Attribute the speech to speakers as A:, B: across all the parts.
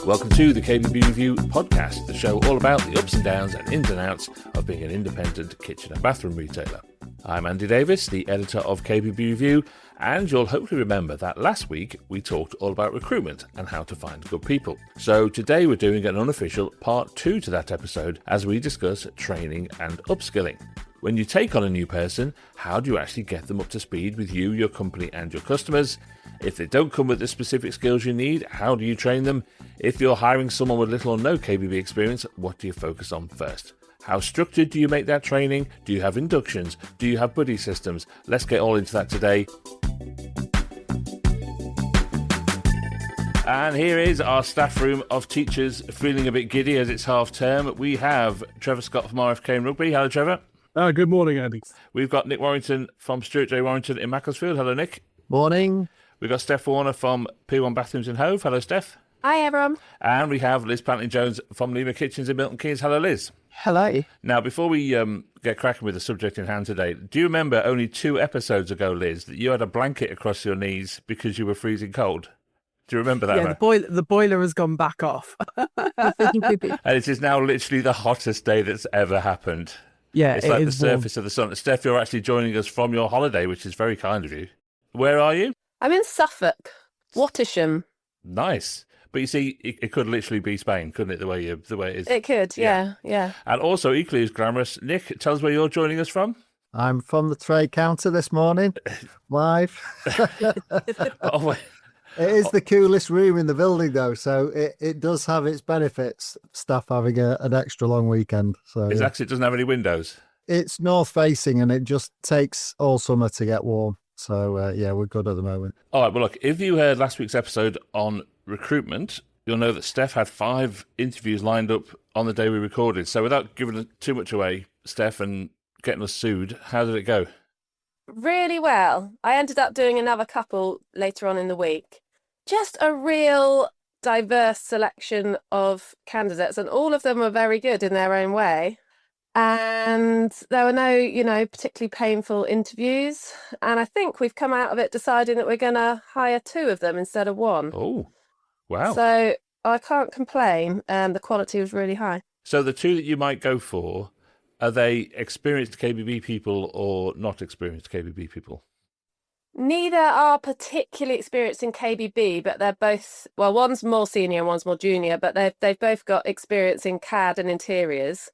A: Welcome to the KBB Review podcast, the show all about the ups and downs and ins and outs of being an independent kitchen and bathroom retailer. I'm Andy Davies, the editor of KBB Review, and you'll hopefully remember that last week we talked all about recruitment and how to find good people. So today we're doing an unofficial part 2 to that episode as we discuss training and upskilling. When you take on a new person, how do you actually get them up to speed with you, your company and your customers? If they don't come with the specific skills you need, how do you train them? If you're hiring someone with little or no KBB experience, what do you focus on first? How structured do you make that training? Do you have inductions? Do you have buddy systems? Let's get all into that today. And here is our staff room of teachers feeling a bit giddy as it's half term. We have Trevor Scott from RFK and Rugby. Hello, Trevor.
B: Good morning, Andy.
A: We've got Nick Warrington from Stuart J Warrington in Macclesfield. Hello, Nick.
C: Morning.
A: We've got Steph Warner from Pier One Bathrooms in Hove. Hello, Steph.
D: Hi, everyone.
A: And we have Liz Pantling-Jones from Lima Kitchens in Milton Keynes. Hello, Liz.
C: Hello.
A: Now, before we get cracking with the subject in hand today, do you remember only 2 episodes ago, Liz, that you had a blanket across your knees because you were freezing cold? Do you remember that?
E: Yeah, the boiler has gone back off.
A: And it is now literally the hottest day that's ever happened.
E: Yeah,
A: it's like the surface of the sun. Steph, you're actually joining us from your holiday, which is very kind of you. Where are you?
D: I'm in Suffolk, Wattisham.
A: Nice. But you see, it could literally be Spain, couldn't it, the way it is?
D: It could, yeah.
A: And also, equally as glamorous, Nick, tell us where you're joining us from.
C: I'm from the trade counter this morning, live.
A: Oh, wait.
C: It is the coolest room in the building, though, so it does have its benefits, staff having an extra long weekend. So
A: It doesn't have any windows.
C: It's north-facing, and it just takes all summer to get warm. So, we're good at the moment.
A: All right, well, look, if you heard last week's episode on recruitment, you'll know that Steph had 5 interviews lined up on the day we recorded. So without giving too much away, Steph, and getting us sued, how did it go?
D: Really well. I ended up doing another couple later on in the week. Just a real diverse selection of candidates, and all of them were very good in their own way. And there were no, particularly painful interviews. And I think we've come out of it deciding that we're going to hire 2 of them instead of 1.
A: Oh, wow.
D: So I can't complain. The quality was really high.
A: So the 2 that you might go for, are they experienced KBB people or not experienced KBB people?
D: Neither are particularly experienced in KBB, but they're both, well, one's more senior and one's more junior, but they've both got experience in CAD and interiors.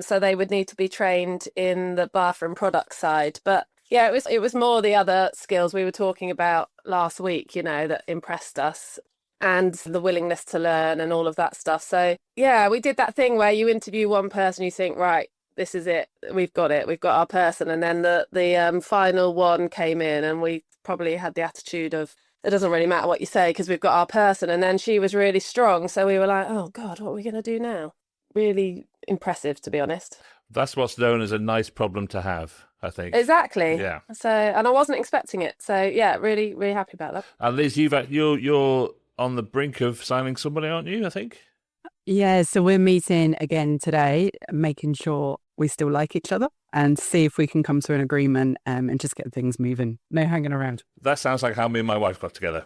D: So they would need to be trained in the bathroom product side. But yeah, it was more the other skills we were talking about last week, that impressed us, and the willingness to learn and all of that stuff. So yeah, we did that thing where you interview one person, you think, right, this is it, we've got our person. And then the final one came in, and we probably had the attitude of, it doesn't really matter what you say because we've got our person. And then she was really strong. So we were like, oh God, what are we going to do now? Really impressive, to be honest. That's
A: what's known as a nice problem to have, I think.
D: Exactly.
A: Yeah.
D: So, and I wasn't expecting it. So yeah, really, really happy about that.
A: And Liz, you're on the brink of signing somebody, aren't you, I think?
E: Yeah, so we're meeting again today, making sure we still like each other and see if we can come to an agreement and just get things moving. No hanging around.
A: That sounds like how me and my wife got together.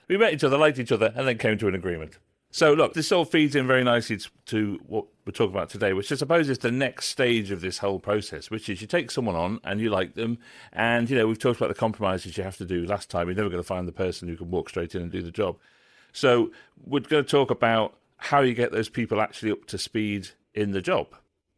A: We met each other, liked each other, and then came to an agreement. So look, this all feeds in very nicely to what we're talking about today, which I suppose is the next stage of this whole process, which is you take someone on and you like them. And, we've talked about the compromises you have to do last time. You're never going to find the person who can walk straight in and do the job. So we're going to talk about how you get those people actually up to speed in the job.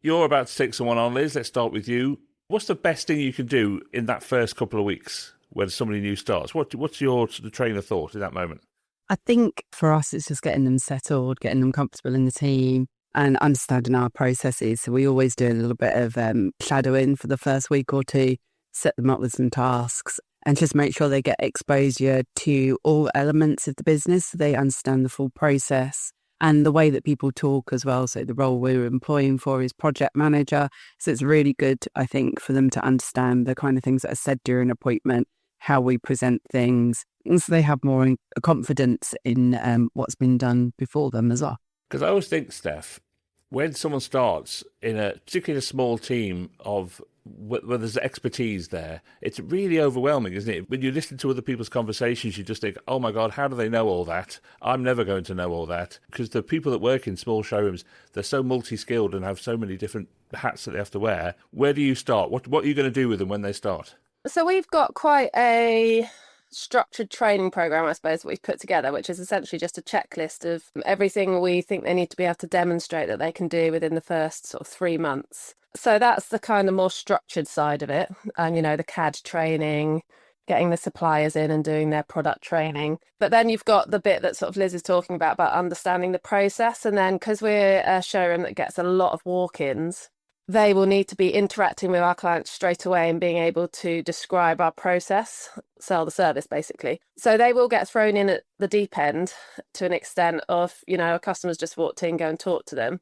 A: You're about to take someone on, Liz. Let's start with you. What's the best thing you can do in that first couple of weeks when somebody new starts? What's your sort of train of thought in that moment?
E: I think for us, it's just getting them settled, getting them comfortable in the team and understanding our processes. So we always do a little bit of shadowing for the first week or 2, set them up with some tasks and just make sure they get exposure to all elements of the business so they understand the full process and the way that people talk as well. So the role we're employing for is project manager. So it's really good, I think, for them to understand the kind of things that are said during appointment, how we present things, and so they have more confidence in what's been done before them as well.
A: Because I always think, Steph, when someone starts particularly in a small team of where there's expertise there, it's really overwhelming, isn't it? When you listen to other people's conversations, you just think, oh my God, how do they know all that? I'm never going to know all that. Because the people that work in small showrooms, they're so multi-skilled and have so many different hats that they have to wear. Where do you start? What are you going to do with them when they start?
D: So we've got quite a structured training program, I suppose, that we've put together, which is essentially just a checklist of everything we think they need to be able to demonstrate that they can do within the first sort of 3 months. So that's the kind of more structured side of it. And, the CAD training, getting the suppliers in and doing their product training. But then you've got the bit that sort of Liz is talking about understanding the process. And then because we're a showroom that gets a lot of walk-ins, they will need to be interacting with our clients straight away and being able to describe our process, sell the service, basically. So they will get thrown in at the deep end to an extent of, a customer's just walked in, go and talk to them.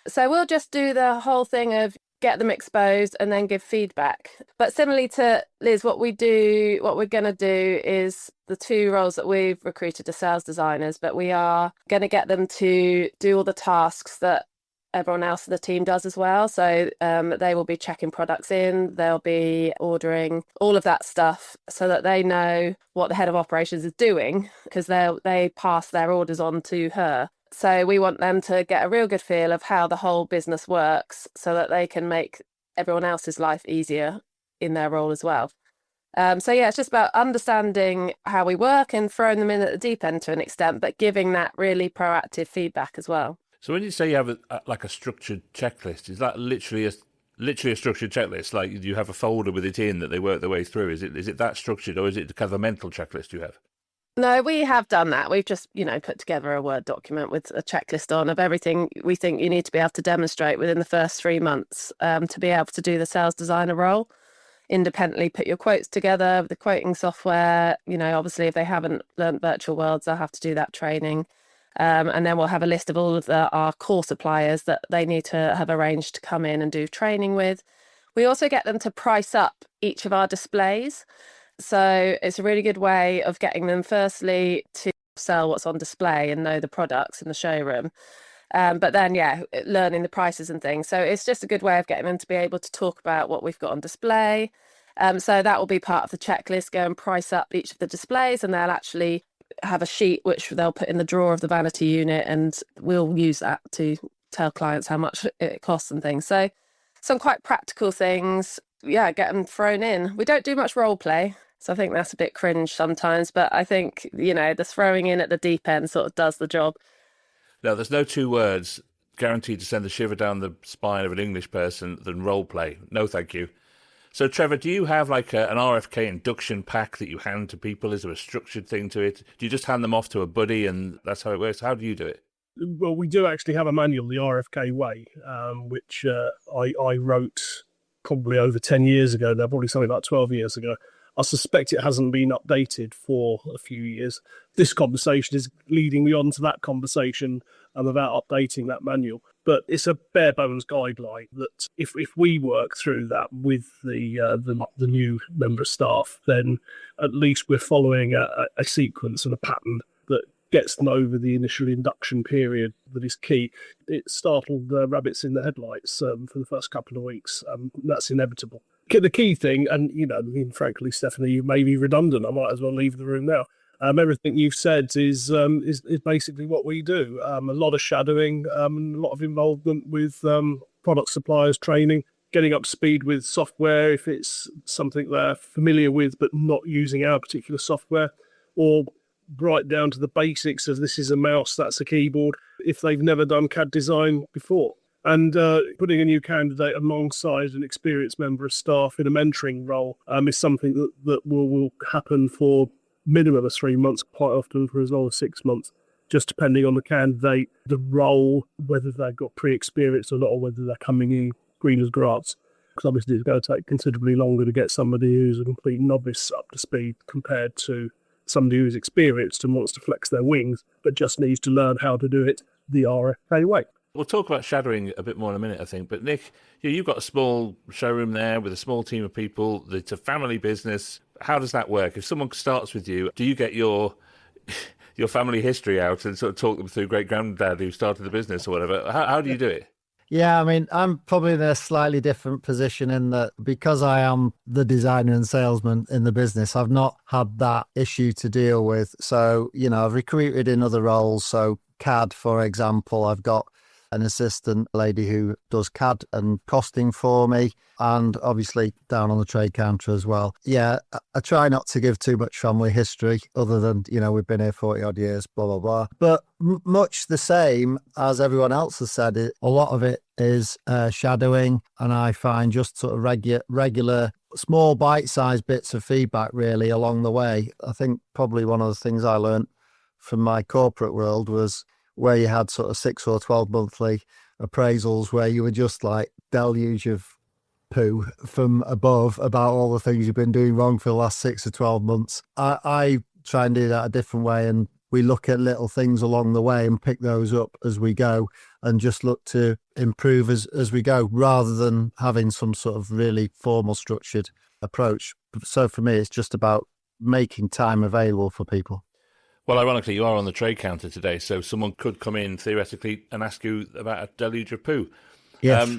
D: So we'll just do the whole thing of get them exposed and then give feedback. But similarly to Liz, what we're going to do is the 2 roles that we've recruited are sales designers, but we are going to get them to do all the tasks that everyone else in the team does as well. So they will be checking products in, they'll be ordering, all of that stuff, so that they know what the head of operations is doing, because they pass their orders on to her. So we want them to get a real good feel of how the whole business works so that they can make everyone else's life easier in their role as well. So it's just about understanding how we work and throwing them in at the deep end to an extent, but giving that really proactive feedback as well.
A: So when you say you have a structured checklist, is that literally a structured checklist? Like you have a folder with it in that they work their way through? Is it that structured, or is it kind of a mental checklist you have?
D: No, we have done that. We've just, put together a Word document with a checklist on of everything we think you need to be able to demonstrate within the first 3 months to be able to do the sales designer role. Independently put your quotes together with the quoting software. Obviously, if they haven't learnt virtual worlds, they'll have to do that training. And then we'll have a list of all of our core suppliers that they need to have arranged to come in and do training with. We also get them to price up each of our displays. So it's a really good way of getting them, firstly, to sell what's on display and know the products in the showroom. But then, learning the prices and things. So it's just a good way of getting them to be able to talk about what we've got on display. So that will be part of the checklist, go and price up each of the displays, and they'll actually have a sheet which they'll put in the drawer of the vanity unit, and we'll use that to tell clients how much it costs and things. So some quite practical things, get them thrown in. We don't do much role play, so I think that's a bit cringe sometimes, but I think, the throwing in at the deep end sort of does the job.
A: No, there's no 2 words guaranteed to send a shiver down the spine of an English person than role play. No, thank you. So, Trevor, do you have like an RFK induction pack that you hand to people? Is there a structured thing to it? Do you just hand them off to a buddy and that's how it works? How do you do it?
B: Well, we do actually have a manual, the RFK way, which I wrote probably over 10 years ago now, probably something like 12 years ago. I suspect it hasn't been updated for a few years. This conversation is leading me on to that conversation about updating that manual. But it's a bare bones guideline that if we work through that with the new member of staff, then at least we're following a sequence and a pattern that gets them over the initial induction period that is key. It startled rabbits in the headlights for the first couple of weeks. That's inevitable. The key thing, and frankly, Stephanie, you may be redundant. I might as well leave the room now. Everything you've said is basically what we do. A lot of shadowing, a lot of involvement with product suppliers, training, getting up to speed with software if it's something they're familiar with but not using our particular software, or right down to the basics of this is a mouse, that's a keyboard, if they've never done CAD design before. And putting a new candidate alongside an experienced member of staff in a mentoring role is something that will happen for minimum of 3 months, quite often for as long as 6 months, just depending on the candidate, the role, whether they've got pre-experience or not, or whether they're coming in green as grass. Because obviously it's going to take considerably longer to get somebody who's a complete novice up to speed compared to somebody who's experienced and wants to flex their wings, but just needs to learn how to do it the RFK way.
A: We'll talk about shadowing a bit more in a minute, I think. But Nick, you've got a small showroom there with a small team of people. It's a family business. How does that work? If someone starts with you, do you get your family history out and sort of talk them through great-granddad who started the business or whatever? How do you do it?
C: Yeah, I mean, I'm probably in a slightly different position in that because I am the designer and salesman in the business, I've not had that issue to deal with. So, I've recruited in other roles. So CAD, for example, I've got an assistant lady who does CAD and costing for me, and obviously down on the trade counter as well. Yeah, I try not to give too much family history other than, we've been here 40 odd years, blah, blah, blah. But much the same as everyone else has said, a lot of it is shadowing, and I find just sort of regular small bite-sized bits of feedback really along the way. I think probably one of the things I learned from my corporate world was where you had sort of 6 or 12 monthly appraisals where you were just like deluge of poo from above about all the things you've been doing wrong for the last 6 or 12 months. I try and do that a different way, and we look at little things along the way and pick those up as we go and just look to improve as we go rather than having some sort of really formal structured approach. So for me, it's just about making time available for people.
A: Well, ironically, you are on the trade counter today, so someone could come in theoretically and ask you about a deluge of poo.
C: Yes.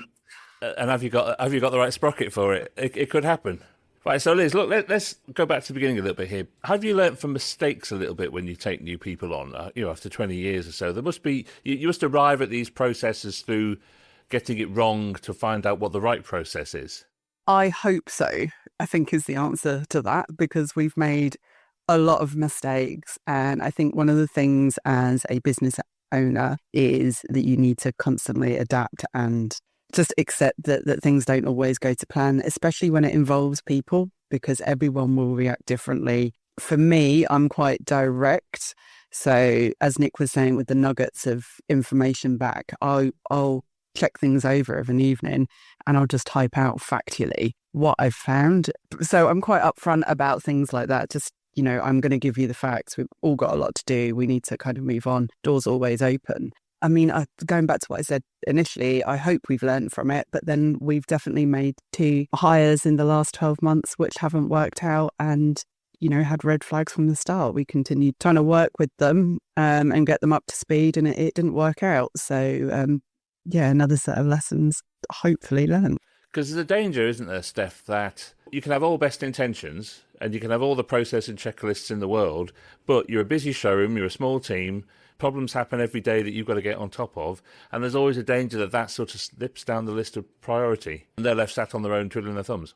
A: And have you got the right sprocket for it? It could happen. Right, so Liz, look, let's go back to the beginning a little bit here. Have you learnt from mistakes a little bit when you take new people on? After 20 years or so, there must be you must arrive at these processes through getting it wrong to find out what the right process is.
E: I hope so, I think is the answer to that, because we've made a lot of mistakes. And I think one of the things as a business owner is that you need to constantly adapt and just accept that things don't always go to plan, especially when it involves people, because everyone will react differently. For me, I'm quite direct. So as Nick was saying, with the nuggets of information back, I'll check things over of an evening and I'll just type out factually what I've found. So I'm quite upfront about things like that. Just, I'm going to give you the facts. We've all got a lot to do. We need to kind of move on. Doors always open. I mean, going back to what I said initially, I hope we've learned from it, but then we've definitely made 2 hires in the last 12 months which haven't worked out and, had red flags from the start. We continued trying to work with them and get them up to speed, and it didn't work out. So, another set of lessons hopefully learned.
A: Because there's a danger, isn't there, Steph, that you can have all best intentions and you can have all the process and checklists in the world, but you're a busy showroom, you're a small team, problems happen every day that you've got to get on top of, and there's always a danger that sort of slips down the list of priority and they're left sat on their own twiddling their thumbs.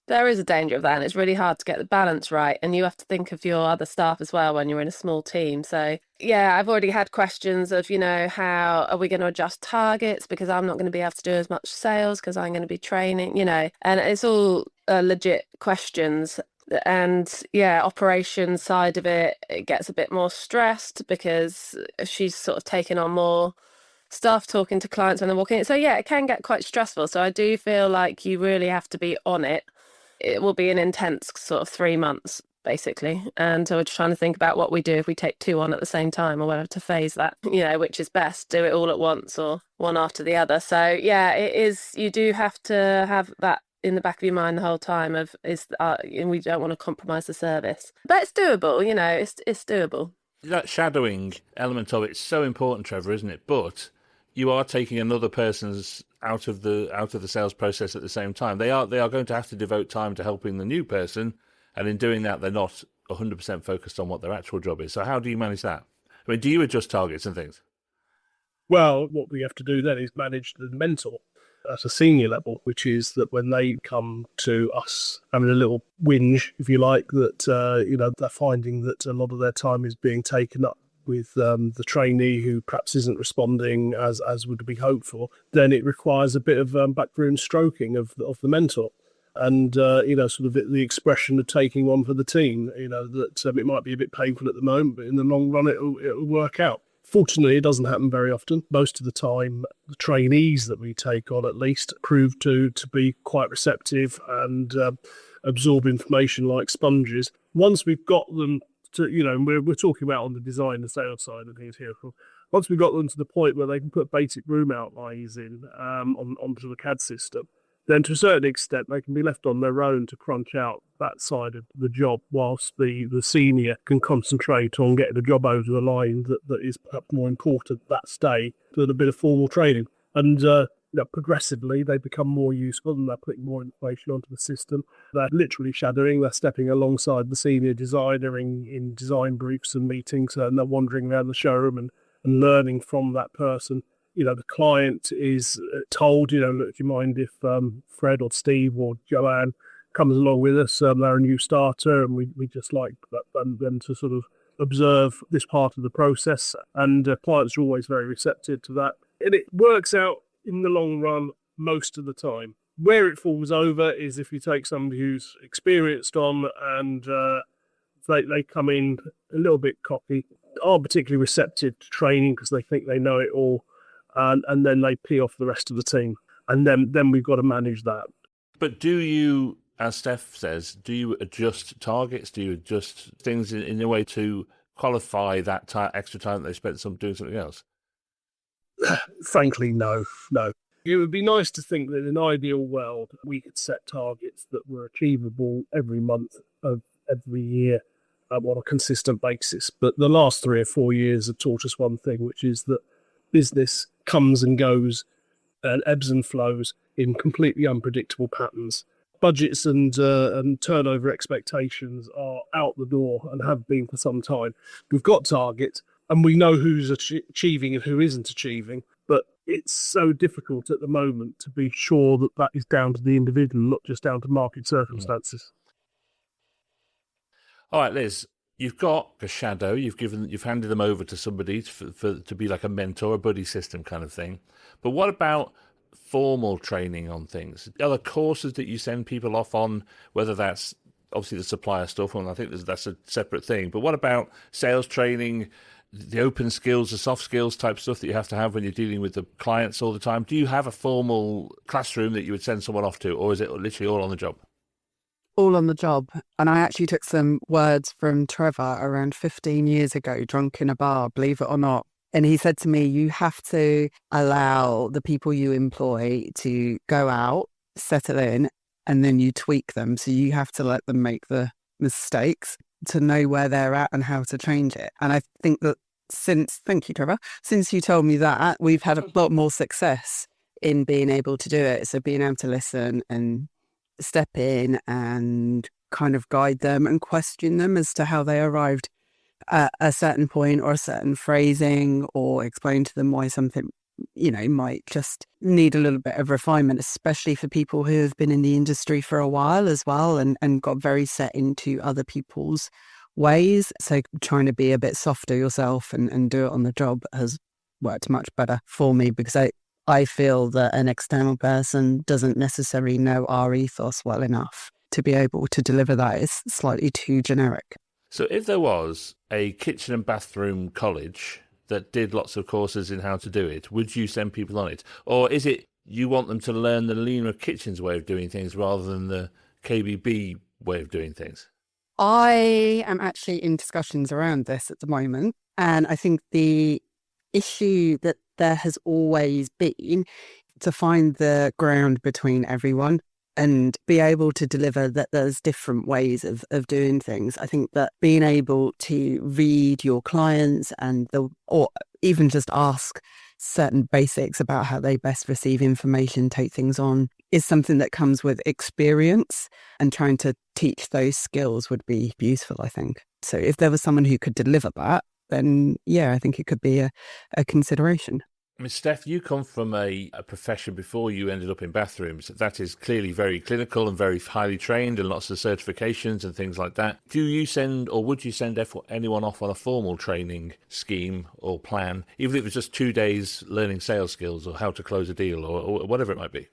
D: There is a danger of that, and it's really hard to get the balance right, and you have to think of your other staff as well when you're in a small team. So I've already had questions of, how are we going to adjust targets, because I'm not going to be able to do as much sales because I'm going to be training, and it's all legit questions. And operations side of it gets a bit more stressed because she's sort of taken on more stuff, talking to clients when they're walking in. So it can get quite stressful. So I do feel like you really have to be on it. It will be an intense sort of 3 months, basically. And so we're just trying to think about what we do if we take 2 on at the same time, or whether to phase that, which is best, do it all at once or one after the other. So it is, you do have to have that in the back of your mind the whole time of and we don't want to compromise the service, but it's doable. It's doable.
A: That shadowing element of it's so important, Trevor, isn't it? But you are taking another person's out of the sales process at the same time. They are going to have to devote time to helping the new person, and in doing that, they're not 100% focused on what their actual job is. So how do you manage that? I mean, do you adjust targets and things?
B: Well, what we have to do then is manage the mentor at a senior level, which is that when they come to us having a little whinge, if you like, that they're finding that a lot of their time is being taken up with the trainee who perhaps isn't responding as would be hoped for, then it requires a bit of backroom stroking of the mentor. And, sort of the expression of taking one for the team, that it might be a bit painful at the moment, but in the long run, it'll work out. Fortunately, it doesn't happen very often. Most of the time, the trainees that we take on, at least, prove to be quite receptive and absorb information like sponges. Once we've got them to, we're talking about on the design and sales side of things here. Once we've got them to the point where they can put basic room outlines in onto the CAD system, then to a certain extent they can be left on their own to crunch out that side of the job, whilst the senior can concentrate on getting the job over the line that is perhaps more important that day than a bit of formal training. And progressively, they become more useful and they're putting more information onto the system. They're literally shadowing. They're stepping alongside the senior designer in design briefs and meetings, and they're wandering around the showroom and learning from that person. The client is told, look, do you mind if Fred or Steve or Joanne comes along with us? They're a new starter, and we just like them to sort of observe this part of the process. And clients are always very receptive to that. And it works out in the long run most of the time. Where it falls over is if you take somebody who's experienced on and they come in a little bit cocky, aren't particularly receptive to training because they think they know it all, and then they pee off the rest of the team. And then we've got to manage that.
A: But do you, as Steph says, do you adjust targets? Do you adjust things in a way to qualify that extra time that they spent doing something else?
B: Frankly, no. It would be nice to think that in an ideal world, we could set targets that were achievable every month of every year on a consistent basis. But the last 3 or 4 years have taught us one thing, which is that business comes and goes and ebbs and flows in completely unpredictable patterns. Budgets and turnover expectations are out the door and have been for some time. We've got targets and we know who's achieving and who isn't achieving, but it's so difficult at the moment to be sure that that is down to the individual, not just down to market circumstances.
A: All right, Liz, you've got a shadow. You've handed them over to somebody to be like a mentor, a buddy system kind of thing. But what about formal training on things? Are there courses that you send people off on, whether that's obviously the supplier stuff, and I think that's a separate thing. But what about sales training, the open skills, the soft skills type stuff that you have to have when you're dealing with the clients all the time? Do you have a formal classroom that you would send someone off to, or is it literally all on the job?
E: All on the job. And I actually took some words from Trevor around 15 years ago, drunk in a bar, believe it or not. And he said to me, you have to allow the people you employ to go out, settle in, and then you tweak them. So you have to let them make the mistakes to know where they're at and how to change it. And I think that thank you, Trevor, since you told me that, we've had a lot more success in being able to do it. So being able to listen and step in and kind of guide them and question them as to how they arrived at a certain point or a certain phrasing, or explain to them why something, might just need a little bit of refinement, especially for people who have been in the industry for a while as well and got very set into other people's ways. So trying to be a bit softer yourself and do it on the job has worked much better for me, because I feel that an external person doesn't necessarily know our ethos well enough to be able to deliver that. It's slightly too generic.
A: So if there was a kitchen and bathroom college that did lots of courses in how to do it, would you send people on it? Or is it you want them to learn the Lima Kitchens way of doing things rather than the KBB way of doing things?
E: I am actually in discussions around this at the moment. And I think the issue that there has always been to find the ground between everyone and be able to deliver that there's different ways of doing things. I think that being able to read your clients or even just ask certain basics about how they best receive information, take things on, is something that comes with experience, and trying to teach those skills would be useful, I think. So if there was someone who could deliver that, then yeah, I think it could be a consideration.
A: Ms. Steph, you come from a profession before you ended up in bathrooms that is clearly very clinical and very highly trained and lots of certifications and things like that. Do you send, or would you send anyone off on a formal training scheme or plan, even if it was just 2 days learning sales skills or how to close a deal or whatever it might be?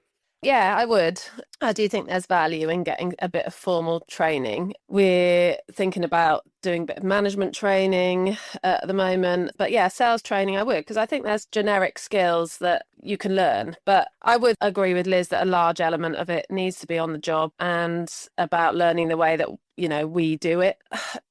D: Yeah, I would. I do think there's value in getting a bit of formal training. We're thinking about doing a bit of management training at the moment. But yeah, sales training, I would, because I think there's generic skills that you can learn. But I would agree with Liz that a large element of it needs to be on the job and about learning the way that, we do it.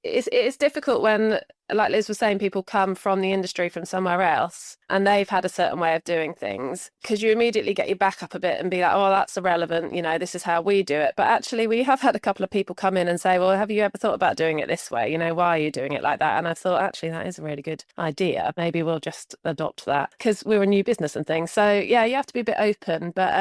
D: It's difficult when, like Liz was saying, people come from the industry from somewhere else and they've had a certain way of doing things, because you immediately get your back up a bit and be like, oh, that's irrelevant, this is how we do it. But actually, we have had a couple of people come in and say, well, have you ever thought about doing it this way? Why are you doing it like that? And I thought, actually, that is a really good idea. Maybe we'll just adopt that, because we're a new business and things. So yeah, you have to be a bit open. But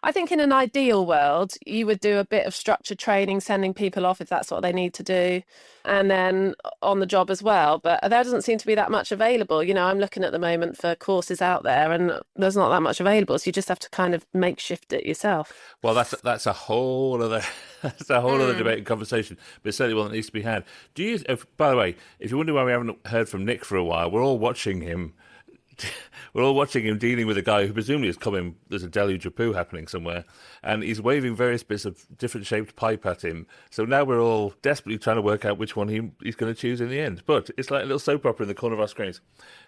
D: I think in an ideal world, you would do a bit of structured training, sending people off if that's what they need to do, and then on the job as well. But there doesn't seem to be that much available. I'm looking at the moment for courses out there, and there's not that much available. So you just have to kind of makeshift it yourself.
A: Well, that's a whole other other debate and conversation, but certainly one that needs to be had. By the way, if you're wondering why we haven't heard from Nick for a while, we're all watching him. We're all watching him dealing with a guy who presumably has come in. There's a deluge of poo happening somewhere, and he's waving various bits of different shaped pipe at him. So now we're all desperately trying to work out which one he's going to choose in the end. But it's like a little soap opera in the corner of our screens.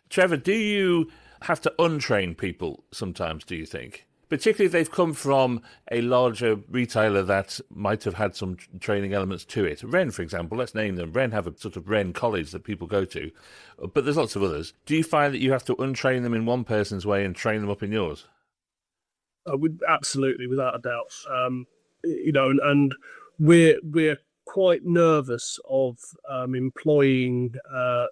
A: Trevor, do you have to untrain people sometimes, do you think? Particularly if they've come from a larger retailer that might have had some training elements to it. Wren, for example, let's name them. Wren have a sort of Wren college that people go to, but there's lots of others. Do you find that you have to untrain them in one person's way and train them up in yours?
B: I would absolutely, without a doubt. And we're quite nervous of employing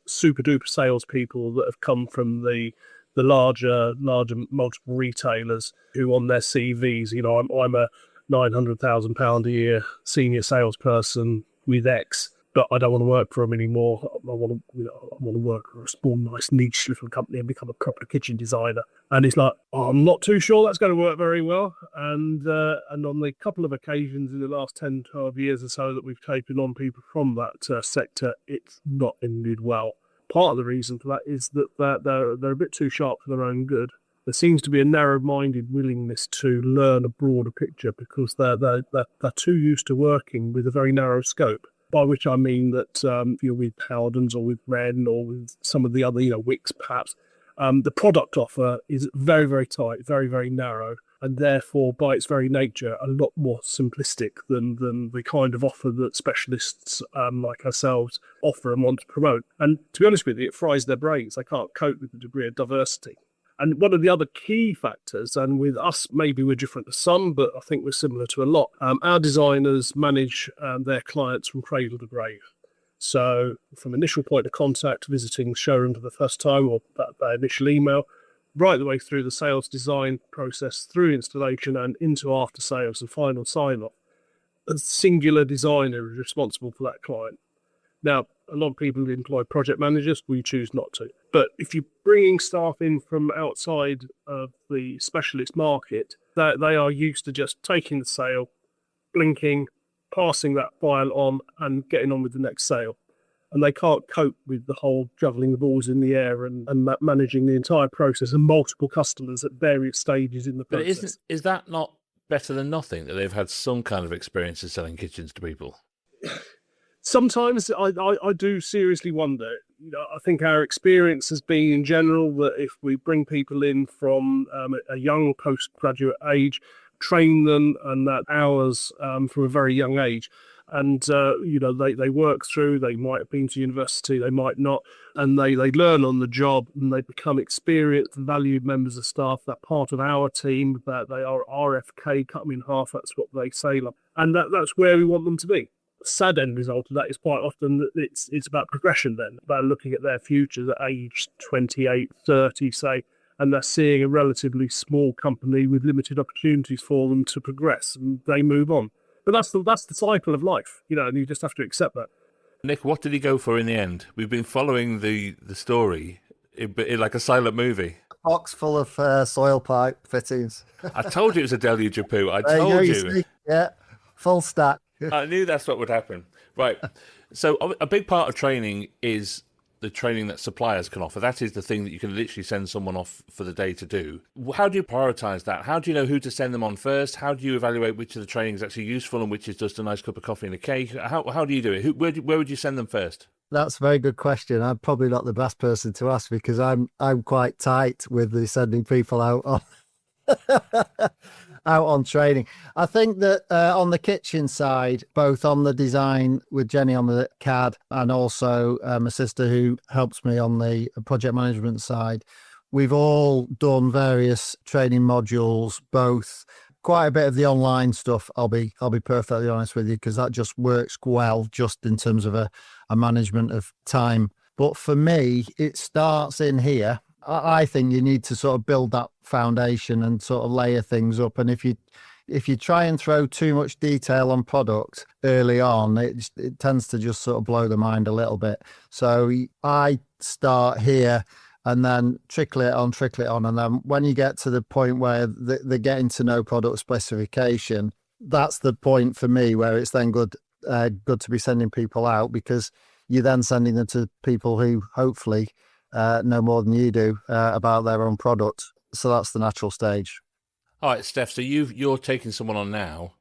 B: super duper salespeople that have come from the larger multiple retailers who on their CVs, I'm a £900,000 a year senior salesperson with X, but I don't want to work for them anymore. I want to work for a small, nice, niche little company and become a proper kitchen designer. And it's like, I'm not too sure that's going to work very well. And on the couple of occasions in the last 10, 12 years or so that we've taken on people from that sector, it's not ended well. Part of the reason for that is that they're a bit too sharp for their own good. There seems to be a narrow-minded willingness to learn a broader picture because they're too used to working with a very narrow scope. By which I mean that if you're with Howdens or with Wren or with some of the other, Wicks perhaps, the product offer is very, very tight, very, very narrow, and therefore, by its very nature, a lot more simplistic than the kind of offer that specialists like ourselves offer and want to promote. And to be honest with you, it fries their brains. They can't cope with the degree of diversity. And one of the other key factors, and with us, maybe we're different to some, but I think we're similar to a lot, our designers manage their clients from cradle to grave. So from initial point of contact, visiting the showroom for the first time, or that initial email, right the way through the sales design process, through installation and into after sales and final sign-off, a singular designer is responsible for that client. Now, a lot of people employ project managers. We choose not to. But if you're bringing staff in from outside of the specialist market, they are used to just taking the sale, blinking, passing that file on and getting on with the next sale. And they can't cope with the whole juggling the balls in the air and managing the entire process and multiple customers at various stages in the process.
A: But is that not better than nothing, that they've had some kind of experience of selling kitchens to people?
B: Sometimes I do seriously wonder. I think our experience has been in general that if we bring people in from a young postgraduate age, train them and that hours from a very young age, and they work through. They might have been to university, they might not, and they learn on the job and they become experienced and valued members of staff. That part of our team, that they are RFK, cut them in half. That's what they say, and that's where we want them to be. Sad end result of that is quite often that it's about progression then, about looking at their futures at age 28, 30, say, and they're seeing a relatively small company with limited opportunities for them to progress, and they move on. But that's the cycle of life, and you just have to accept that.
A: Nick, what did he go for in the end? We've been following the story in like a silent movie.
C: Box full of soil pipe fittings.
A: I told you it was a deluge of poo. I told you.
C: Yeah, full stack.
A: I knew that's what would happen. Right. So a big part of training is the training that suppliers can offer. That is the thing that you can literally send someone off for the day to do. How do you prioritise that? How do you know who to send them on first? How do you evaluate which of the training is actually useful and which is just a nice cup of coffee and a cake? How do you do it? Where would you send them first?
C: That's a very good question. I'm probably not the best person to ask because I'm quite tight with the sending people out on out on training. I think that on the kitchen side, both on the design with Jenny on the CAD and also my sister who helps me on the project management side, we've all done various training modules, both quite a bit of the online stuff. I'll be perfectly honest with you, because that just works well just in terms of a management of time. But for me, it starts in here. I think you need to sort of build that foundation and sort of layer things up. And if you try and throw too much detail on product early on, it tends to just sort of blow the mind a little bit. So I start here and then trickle it on. And then when you get to the point where they're getting to know product specification, that's the point for me where it's then good to be sending people out, because you're then sending them to people who hopefully know more than you do about their own product. So that's the natural stage.
A: All right, Steph, so you're taking someone on now.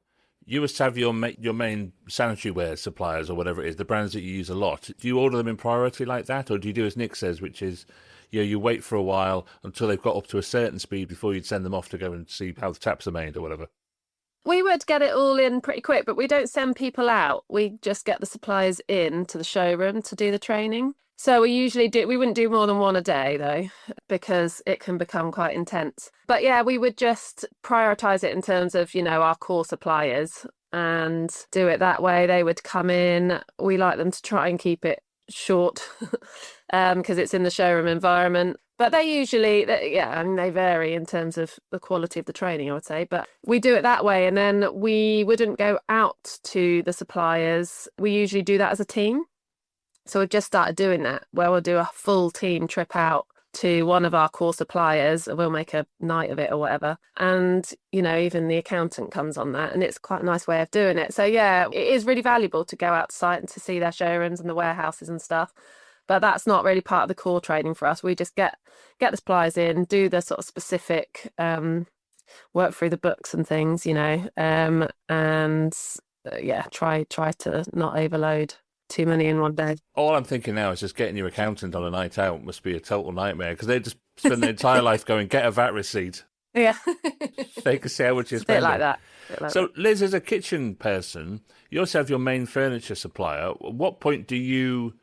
A: You must have your main sanitary ware suppliers or whatever it is, the brands that you use a lot. Do you order them in priority like that, or do you do as Nick says, which is you wait for a while until they've got up to a certain speed before you'd send them off to go and see how the taps are made or whatever?
D: We would get it all in pretty quick, but we don't send people out. We just get the suppliers in to the showroom to do the training. So we wouldn't do more than one a day though, because it can become quite intense. But yeah, we would just prioritise it in terms of, our core suppliers and do it that way. They would come in. We like them to try and keep it short because it's in the showroom environment. But they vary in terms of the quality of the training, I would say. But we do it that way. And then we wouldn't go out to the suppliers. We usually do that as a team. So we've just started doing that, where we'll do a full team trip out to one of our core suppliers, and we'll make a night of it or whatever. And, even the accountant comes on that, and it's quite a nice way of doing it. So yeah, it is really valuable to go out to site and to see their showrooms and the warehouses and stuff. But that's not really part of the core training for us. We just get the suppliers in, do the sort of specific work through the books and things, try to not overload too many in one day.
A: All I'm thinking now is just getting your accountant on a night out must be a total nightmare, because they just spend their entire life going, get a VAT receipt.
D: Yeah.
A: They can see how much you're spending.
D: Bit like that.
A: So, Liz, as a kitchen person, you also have your main furniture supplier. At what point do you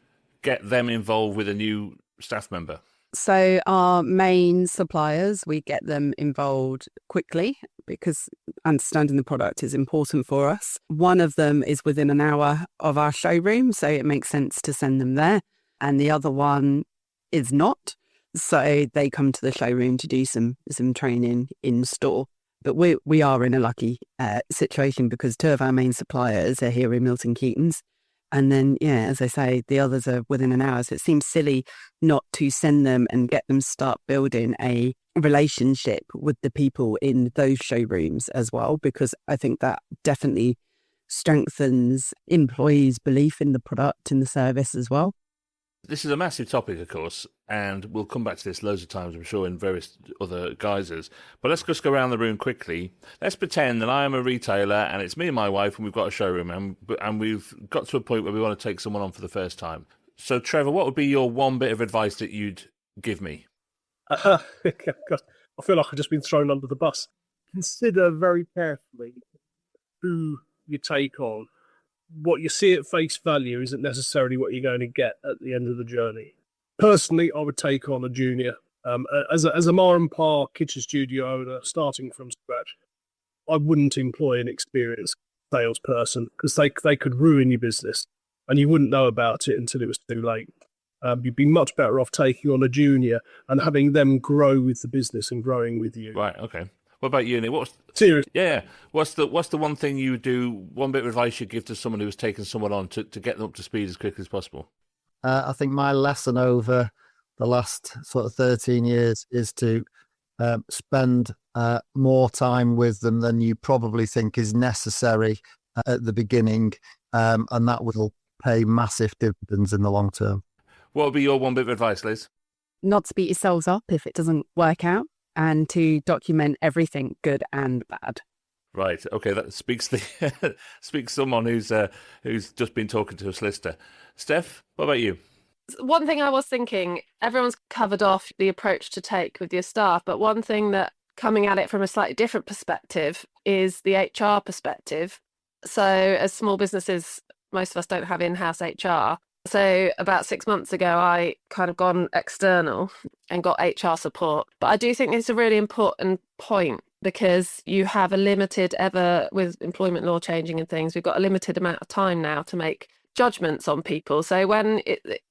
A: get them involved with a new staff member?
E: So our main suppliers, we get them involved quickly because understanding the product is important for us. One of them is within an hour of our showroom, so it makes sense to send them there. And the other one is not. So they come to the showroom to do some training in store. But we are in a lucky situation because two of our main suppliers are here in Milton Keynes. And then, as I say, the others are within an hour. So it seems silly not to send them and get them start building a relationship with the people in those showrooms as well, because I think that definitely strengthens employees' belief in the product and the service as well.
A: This is a massive topic, of course, and we'll come back to this loads of times, I'm sure, in various other guises. But let's just go around the room quickly. Let's pretend that I am a retailer and it's me and my wife and we've got a showroom and we've got to a point where we want to take someone on for the first time. So, Trevor, what would be your one bit of advice that you'd give me?
B: God, I feel like I've just been thrown under the bus. Consider very carefully who you take on. What you see at face value isn't necessarily what you're going to get at the end of the journey. Personally, I would take on a junior. As a Ma and Pa kitchen studio owner, starting from scratch, I wouldn't employ an experienced salesperson because they could ruin your business and you wouldn't know about it until it was too late. You'd be much better off taking on a junior and having them grow with the business and growing with you.
A: Right, okay. What about you, Nick?
B: Seriously?
A: Yeah. What's the one thing you do, one bit of advice you'd give to someone who's taking someone on to get them up to speed as quickly as possible?
C: I think my lesson over the last sort of 13 years is to spend more time with them than you probably think is necessary at the beginning, and that will pay massive dividends in the long term.
A: What would be your one bit of advice, Liz? Not
E: to beat yourselves up if it doesn't work out, and to document everything good and bad.
A: Right. Okay. That speaks someone who's just been talking to a solicitor. Steph, what about you?
D: One thing I was thinking, everyone's covered off the approach to take with your staff, but one thing that coming at it from a slightly different perspective is the HR perspective. So as small businesses, most of us don't have in-house HR. So about 6 months ago, I kind of gone external and got HR support. But I do think it's a really important point because you have with employment law changing and things, we've got a limited amount of time now to make judgments on people. So when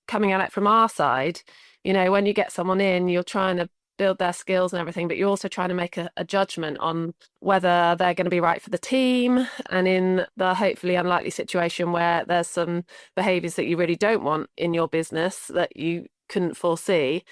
D: coming at it from our side, You know, when you get someone in, you're trying to build their skills and everything, but you're also trying to make a judgment on whether they're going to be right for the team. And in the hopefully unlikely situation where there's some behaviours that you really don't want in your business that you couldn't foresee,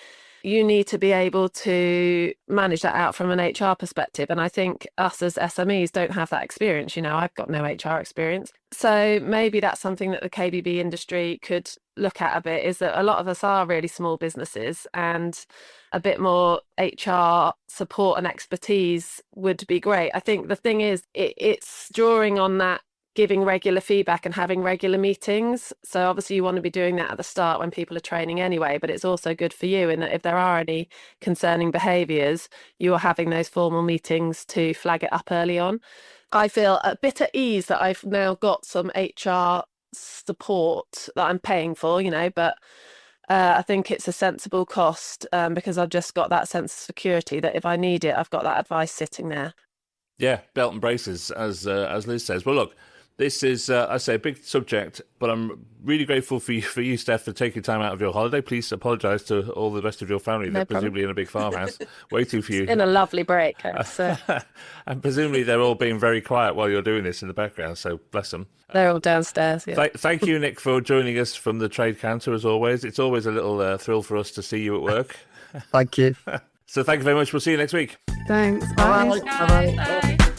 D: you need to be able to manage that out from an HR perspective. And I think us as SMEs don't have that experience. You know, I've got no HR experience. So maybe that's something that the KBB industry could look at a bit, is that a lot of us are really small businesses, and a bit more HR support and expertise would be great. I think the thing is, it's drawing on that, giving regular feedback and having regular meetings. So obviously you want to be doing that at the start when people are training anyway, but it's also good for you in that if there are any concerning behaviours, you are having those formal meetings to flag it up early on. I feel a bit at ease that I've now got some HR support that I'm paying for, you know, but I think it's a sensible cost because I've just got that sense of security that if I need it, I've got that advice sitting there.
A: Yeah, belt and braces, as Liz says. Well, look, this is, I say, a big subject, but I'm really grateful for you, Steph, for taking time out of your holiday. Please apologise to all the rest of your family.
D: No
A: They're
D: problem.
A: presumably in a big farmhouse waiting for you.
D: It's been a lovely break. So.
A: And presumably they're all being very quiet while you're doing this in the background, so bless them.
D: They're all downstairs, yeah.
A: Thank you, Nick, for joining us from the trade counter, as always. It's always a little thrill for us to see you at work.
C: Thank you.
A: So thank you very much. We'll see you next week.
E: Thanks.
C: Bye.
E: Bye.
C: Bye.
D: Bye.